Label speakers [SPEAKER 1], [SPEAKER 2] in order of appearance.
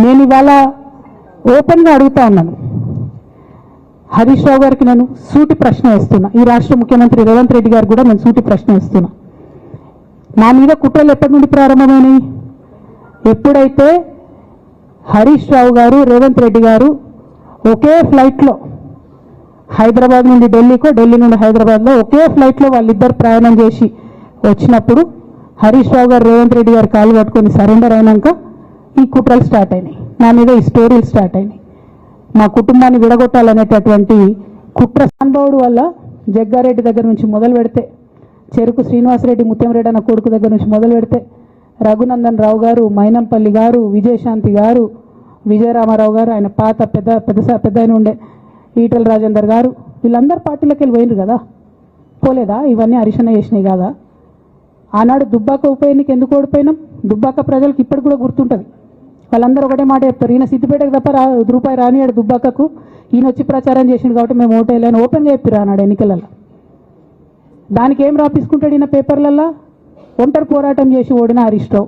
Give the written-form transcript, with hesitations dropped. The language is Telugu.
[SPEAKER 1] నేను ఇవాళ ఓపెన్గా అడుగుతా ఉన్నాను, హరీష్ రావు గారికి నేను సూటి ప్రశ్న వేస్తున్నా, ఈ రాష్ట్ర ముఖ్యమంత్రి రేవంత్ రెడ్డి గారు కూడా నేను సూటి ప్రశ్న వేస్తున్నా. నా మీద కుట్రలు ఎప్పటి నుండి ప్రారంభమైనాయి? ఎప్పుడైతే హరీష్ రావు గారు రేవంత్ రెడ్డి గారు ఒకే ఫ్లైట్లో హైదరాబాద్ నుండి ఢిల్లీకో, ఢిల్లీ నుండి హైదరాబాద్లో ఒకే ఫ్లైట్లో వాళ్ళిద్దరు ప్రయాణం చేసి వచ్చినప్పుడు హరీష్ రావు గారు రేవంత్ రెడ్డి గారు కాలు పట్టుకొని సరెండర్ అయినాక ఈ కుట్రలు స్టార్ట్ అయినాయి, నా మీద ఈ స్టోరీలు స్టార్ట్ అయినాయి. మా కుటుంబాన్ని విడగొట్టాలనేటటువంటి కుట్ర అనుభవుడు వల్ల జగ్గారెడ్డి దగ్గర నుంచి మొదలు పెడితే, చెరుకు శ్రీనివాసరెడ్డి ముత్యంరెడ్డి అన్న కొడుకు దగ్గర నుంచి మొదలు పెడితే, రఘునందన్ రావు గారు, మైనంపల్లి గారు, విజయశాంతి గారు, విజయరామారావు గారు, ఆయన పాత పెద్ద ఆయన ఉండే ఈటల రాజేందర్ గారు, వీళ్ళందరూ పార్టీలోకి వెళ్ళి పోయినారు కదా, పోలేదా? ఇవన్నీ హరిశన్న చేసినాయి కాదా? ఆనాడు దుబ్బాక ఉప ఎన్నిక ఎందుకు ఓడిపోయినాం? దుబ్బాక ప్రజలకు ఇప్పటికి కూడా గుర్తుంటుంది. వాళ్ళందరూ ఒకటే మాట చెప్తారు, ఈయన సిద్దిపేటకు తప్ప రూపాయి రానియాడు దుబ్బాకకు, ఈయన వచ్చి ప్రచారం చేసిండు కాబట్టి మేము ఓటేయాలని ఓపెన్గా చెప్పారు ఆనాడు ఎన్నికలలో. దానికి ఏం రాపించుకుంటాడు ఈయన పేపర్లల్లో? ఒంటరి పోరాటం చేసి ఓడిన హరీష్ రావు.